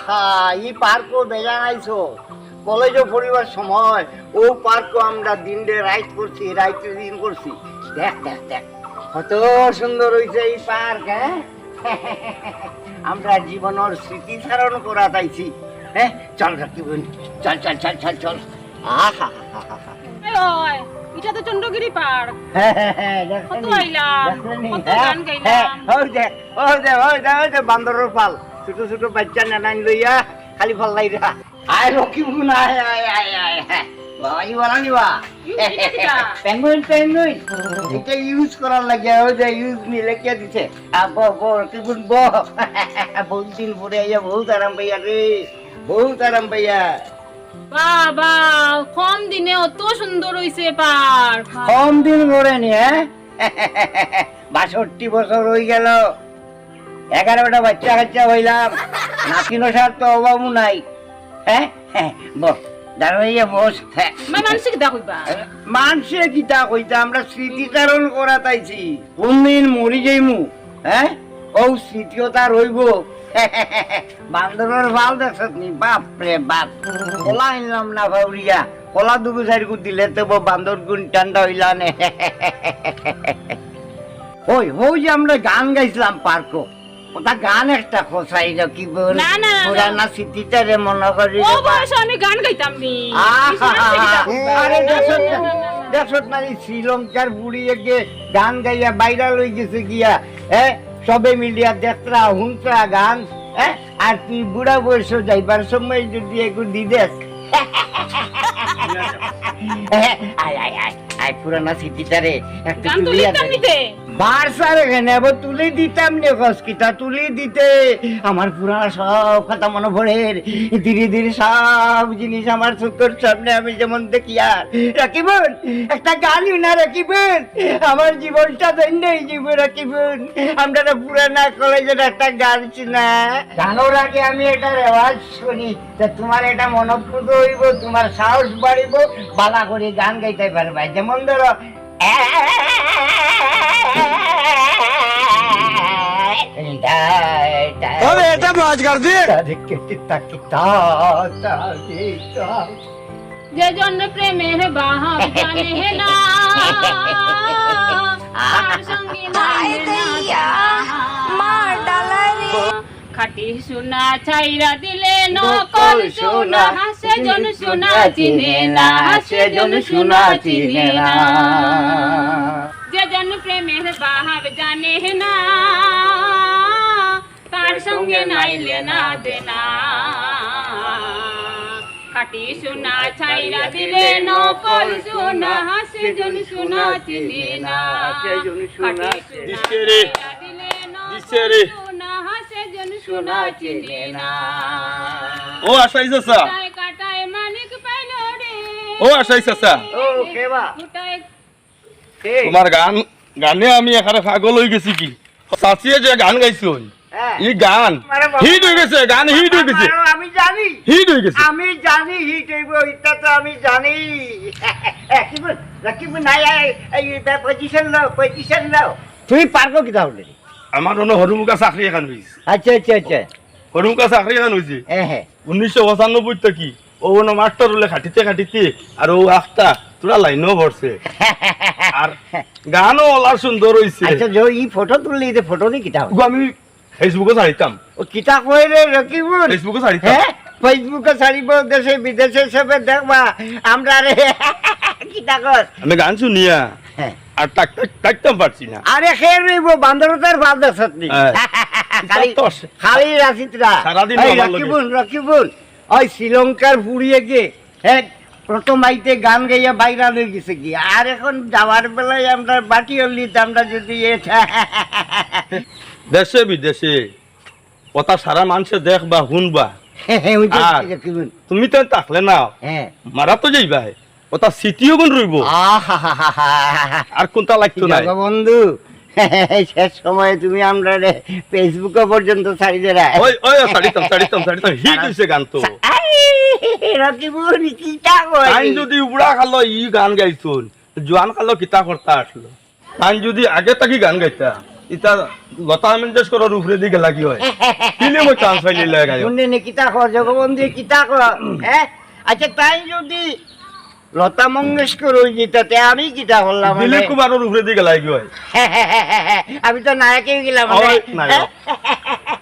আহা এই পার্কও বেজা নাইছো কলেজে পড়িবার সময় ও পার্কও আমরা দিন রে রাইড করছি রাইতে দিন করছি দেখ দেখ দেখ কত সুন্দর হইছে এই পার্ক হ্যাঁ আমরা জীবনের স্মৃতিচারণ করা তাইছি হ্যাঁ চল রাকিবুন চল চল চল চল চল আহা ওই এটা তো চন্দ্রগিরি পার্ক হ্যাঁ হ্যাঁ হ্যাঁ কত আইলাম কত গান গাইলাম ওই যে বান্দরের পাল ছোট ছোট বাচ্চা নানান লইয়া খালি ফল লাই রা আয় রকিবুন আয় আয় আয় আয় বাবাই বলা নিবা পেঙ্গুইন পেঙ্গুইন এটা ইউজ করার লাগে ওই যে ইউজ নি লেখিয়া দিছে রকিবুন বহুত দিন পরে আইয়া বহুত আরাম পাইয়া রে বহুত আরাম পাইয়া বাবা কম দিনে অত সুন্দর হইছে পার্ক কম দিন করে নি হ্যাঁ 62 বছর হয়ে গেল 11টা বাচ্চা কাচ্চা হইলাম নাতি নসার তো অভাবও নাই হ্যাঁ বস দাঁড়াইয়া বস মানুষ কি দেখবা মানুষে কিতা কইতা আমরা স্মৃতিচারণ করা তাইছি কোনদিন মরি যাইমু হ্যাঁ ও স্মৃতিও তার হইব বান্দরের ভাল দেখছত নি বাপ রে বাপ কলা আনলাম না ভাউরিয়া কলা দুগু চারিগু দিলে তো বান্দর গুণ ঠান্ডা হইলা নে ওই ওই যে আমরা গান গাইছিলাম পার্কও ওটা গান একটা খোসাই কি বল পুরানা স্মৃতিটা রে মনে করি ও বয়সে আমি গান গাইতাম নি আরে দেখছত না শ্রীলঙ্কার বুড়ি এগে গান গাইয়া ভাইরাল হয়ে গেছে গিয়া হ্যাঁ সবে মিলিয়া দেখরা হুনরা গান হ্যাঁ আর তুই বুড়া বয়স যাইবার সময় যদি একটু দিদেস আয় আয় আয় আয় পুরানা স্মৃতিটারে একটু তুলিয়া দে বারসার এখানে তুলে দিতাম নে কসকিটা তুলে দিতে আমার পুরানা সব কথা মনে পড়ে ধীরে ধীরে সব জিনিস আমার চোখের সামনে আমি যেমন দেখি আর রাখিবেন একটা গান না রাখিবেন আমার জীবনটা ধন্যই জীবন রাখিবেন আমরা পুরানা কলেজের একটা গান শুনা গানোর আগে আমি এটা রেওয়াজ শুনি তা তোমার এটা মনপ্রদ হইব তোমার সাহস বাড়িব বালা করে গান গাইতে পারবে যেমন ধরো এটা মাছ গার্জি যে জন প্রেমের বাহাব জানে না আর সঙ্গে খাটি সোনা ছাইরা দিলে নকল সোনা হাসে জন সোনা চিনে না হাসে জন সোনা চিনে না যে জন প্রেমের বাহাব জানে না তার সঙ্গে নাইলে না দেনা খাটি সোনা ছাইরা দিলে নকল সোনা হাসে জন সোনা চিনে না হাসে জন সোনা দিলে নকল সোনা হাসে জন সোনা চিনে না ও আশাই চাচা কাটায় মানিক পাইলো রে ও আশাই চাচা ও কেবা তোমার গান গানে আমি এখানে পাগল হয়ে গেছি কি চাচিয়ে যে গান গাইছো এই গান হিট হয়ে গেছে গান হিট হয়ে গেছে আমি জানি হিট হয়ে গেছে আমি জানি হিট হইব এটা তো আমি জানি রাকিব নাই এই পজিশন নাও তুমি পারবো কি তাহলে আমার অন্য হরমুখা চাকরি এখন হয়েছে আচ্ছা আচ্ছা আচ্ছা হরমুখা চাকরি এখন হয়েছে হ্যাঁ 1995 তে কি ও মাস্টার হলে খাটিতে খাটিতে আর ও আখটা তোরা লাইনও ভরছে আর গানও ওলার সুন্দর হয়েছে আচ্ছা যে এই ফটো তুললি যে ফটো নি কিটা আমি ফেসবুকে ছাড়িতাম ও কিটা কই রে রাকিব ফেসবুকে ছাড়িতাম হ্যাঁ ফেসবুকে ছাড়িব দেশে বিদেশে সবে দেখবা আমরা রে কিটা কর আমি গান শুনিয়া হ্যাঁ আর টাকতাম পারছি না আরে খেয়ে রইব বান্দরতার ভাল দেখছত নি খালি রাশিদরা সারাদিন রাকিবুল ওই শ্রীলঙ্কার বুড়িয়ে গিয়ে হ্যাঁ প্রথম আইতে গান গাইয়া বাইরা হয়ে গেছে কি আর এখন যাওয়ার বেলায় আমরা বাটি হলি আমরা যদি দেশে বিদেশে কথা সারা মানুষে দেখবা শুনবা তুমি তো থাকলে না হ্যাঁ মারা তো যাইবা ওটা স্মৃতিও গুণ রইব আর কোনটা লাগতো না বন্ধু শেষ সময় তুমি আমরা ফেসবুকে পর্যন্ত ছাড়ি দে ওই ওই ছাড়িতাম হিট হইছে গান তো রাকিবুল কিটা কই টাইম যদি উবড়া খালো ই গান গাইছুন জোয়ান খালো কিতা করতা আসলো টাইম যদি আগে থাকি গান গাইতা ইতা লতা মঙ্গেশকরের উপরে দিকে লাগি হয় ফিল্ম চান্স পাইলে লাগাই শুনে নে কিতা কর জগবন্ধু কিতা কর হ্যাঁ আচ্ছা তাই যদি লতা মঙ্গেশকর হয়ে যেতে আমি কিতা করলাম দিলীপ কুমারের উপরে দিকে লাগি হয় আমি তো নায়কে গেলাম নায়ক।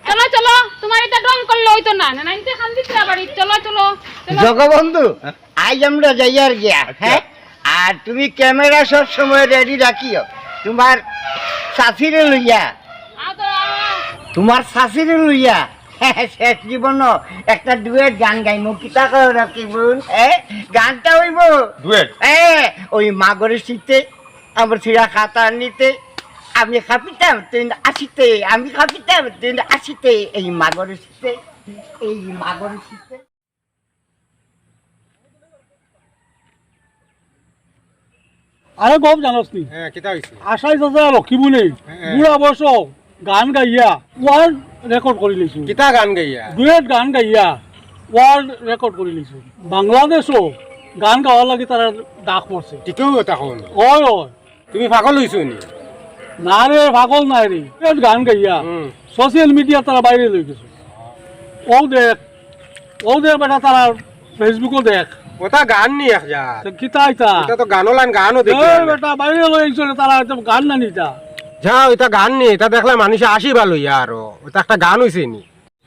চলো চলো তোমার এটা ডং করলে হইতো না না নাইতে খান দিতে বাড়ি চলো চলো চলো জগবন্ধু আজ আমরা যাই আর গিয়া হ্যাঁ আর তুমি ক্যামেরা সব সময় রেডি রাখিও তোমার শাশিরে লইয়া আও তো আও। তোমার শাশিরে লইয়া শেষ জীবন একটা ডুয়েট গান গাইব কিতা করে রাখিব গানটা হইব ডুয়েট ওই মাগরের শীতে আমার ছিঁড়া খাতা নিতে আমি খাপিতাম তুই আসিতে আমি খাপিতাম তুই আসিতে এই মাগরের শীতে এই মাগরের শীতে আরে গপ জানোস নি হ্যাঁ কিতা হইছে আশাই চাচা রখিব নেই বুড়া বয়স গান গাইয়া ওয়ার্ল্ড রেকর্ড করে লিছু কিতা গান গাইয়া ডুয়েট গান গাইয়া ওয়ার্ল্ড রেকর্ড করে লিছু বাংলাদেশও গান গাওয়ার লাগি তারা ডাক পড়ছে ঠিকও তখন ওই ওই তুমি পাগল হইছো নি না রে পাগল নাই রে ডুয়েট গান গাইয়া সোশ্যাল মিডিয়া তারা বাইরে লই গেছে ও দেখ বেটা তারা ফেসবুকও দেখ ওটা গান নি এক যা তো কিতা আইতা এটা তো গানও লাইন গানও দেখি এই বেটা বাইরে লই গেছে তারা একদম গান না নিতা যাও এটা গান নি এটা দেখলে মানুষে আসি ভালো ইয়া আরো ওটা একটা গান হইছে নি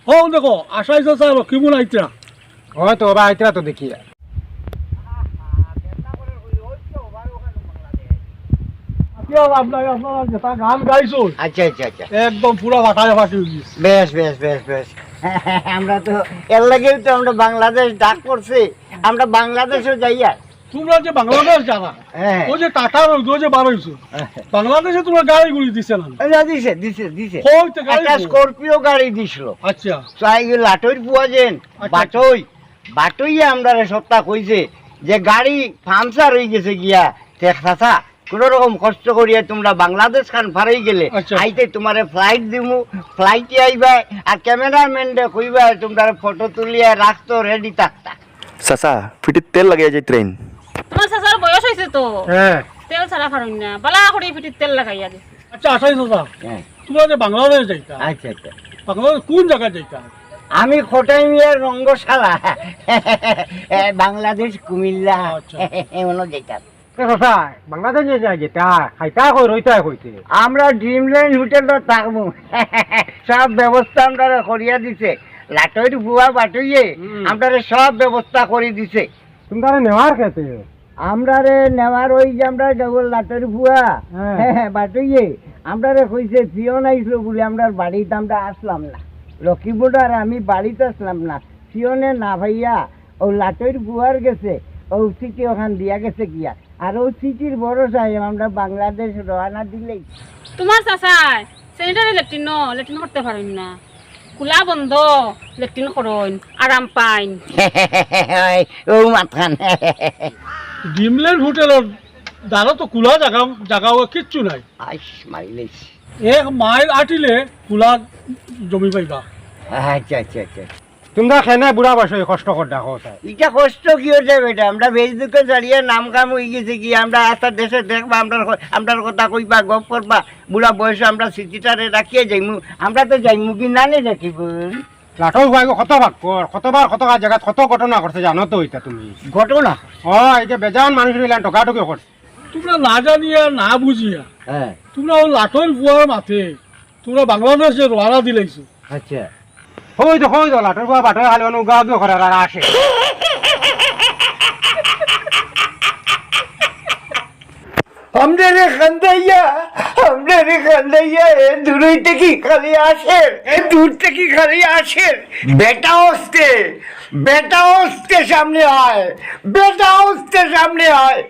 ও দেখো আশাই চাচা রখিব নাইতা হয়তো বা আইতরা তো দেখি আপনার যেটা গান গাইছো আচ্ছা আচ্ছা আচ্ছা একদম পুরা ফাটায় ফাটি গেছে বেশ বেশ বেশ বেশ আমরা তো এর লাগেও তো আমরা বাংলাদেশ ডাক করছি আমরা বাংলাদেশও যাইয়া তোমরা যে বাংলাদেশ যাবা হ্যাঁ ওই যে টাটার ওই যে বার হইছো বাংলাদেশে তোমরা গাড়ি গুড়ি দিছে না দিছে দিছে দিছে কইতে গাড়ি একটা স্করপিও গাড়ি দিছিল আচ্ছা চাই লাটই পুয়া যেন বাটই বাটইয়া আমরা সপ্তাহ কইছে যে গাড়ি পাংচার হয়ে গেছে গিয়া চাচা কোন রকম কষ্ট করিয়া তোমরা বাংলাদেশ খান ফারাই গেলে আচ্ছা। আইতে তোমারে ফ্লাইট দিমু ফ্লাইটে আইবা আর ক্যামেরাম্যান ডে কইবা তোমরা ফটো তুলিয়া রাখতো রেডি থাকতা চাচা ফিটিত তেল লাগাই যায় ট্রেন তোমার চাচার বয়স হয়েছে তো হ্যাঁ তেল ছাড়া পারুন না বালা করে পিঠির তেল লাগাইয়া দিছে আচ্ছা আশাই চাচা হ্যাঁ তোমরা যে বাংলাদেশ যাইতা আচ্ছা আচ্ছা বাংলাদেশ কোন জায়গায় যাইতা আমি খোটাইমিয়ার রঙ্গশালা বাংলাদেশ কুমিল্লা আচ্ছা। এমনও যেতাম বাংলাদেশ যে যায় যেটা খাইতা কই রইতা কইতে আমরা ড্রিমল্যান্ড হোটেলে থাকবো সব ব্যবস্থা আমরা করিয়া দিছে লাটইর বুয়া বাটইয়ে আমরা সব ব্যবস্থা করে দিছে তোমরা নেওয়ার খেতে আমরা রে নেওয়ার ওই যে আমরা ডবল লাটইর বুয়া বাটইয়ে আমরা রে কইছে পিয়ন আইসলো বলে আমরা বাড়িতে আমরা আসলাম না লক্ষ্মীপুর আর আমি বাড়িতে আসলাম না পিয়নে না ভাইয়া ও লাটইর বুয়ার গেছে ও চিঠি ওখান দিয়া গেছে গিয়া আর ও চিঠির ভরসায় আমরা বাংলাদেশ রওনা দিলেই তোমার চাচাই স্যানিটারি লেট্রিন করতে পারেন না খোলা বন্ধ লেট্রিন করুন আরাম পাইন ও মাথান ডিমল্যান্ড হোটেলের দ্বারা তো খোলা জায়গা কিচ্ছু নাই আইস মাইলেস এক মাইল আটিলে খোলা জমি পাইবা আচ্ছা আচ্ছা আচ্ছা তোমরা খেনে বুড়া বসে কষ্ট কর দেখো এটা কষ্ট কি হচ্ছে বেটা আমরা ফেসবুকে চালিয়ে নাম কাম হয়ে গেছে কি আমরা একটা দেশে দেখবা আমরার কথা কইবা গপ করবা বুড়া বয়সে আমরা স্মৃতিটারে রাখিয়ে যাইমু আমরা তো যাইমু কি নানে রাখিব লাঠো ভাই কত ভাগ কর কতবার কত জায়গা কত ঘটনা করছে জানো তো এটা তুমি ঘটনা হয় এই যে বেজান মানুষ টকাটকি করছে তোমরা না জানিয়া না বুঝিয়া হ্যাঁ তোমরা ওই লাটর বুয়ার মাঠে তোমরা বাংলাদেশে রওনা দিলাইছো আচ্ছা হই তো লাঠোর বাবা বাটো খালি অনুগা করে আর আসে আমরা রে খান্দাইয়া দূর থেকে খালি আসেন দূর থেকে খালি আসেন বেটা হস্তে সামনে হয়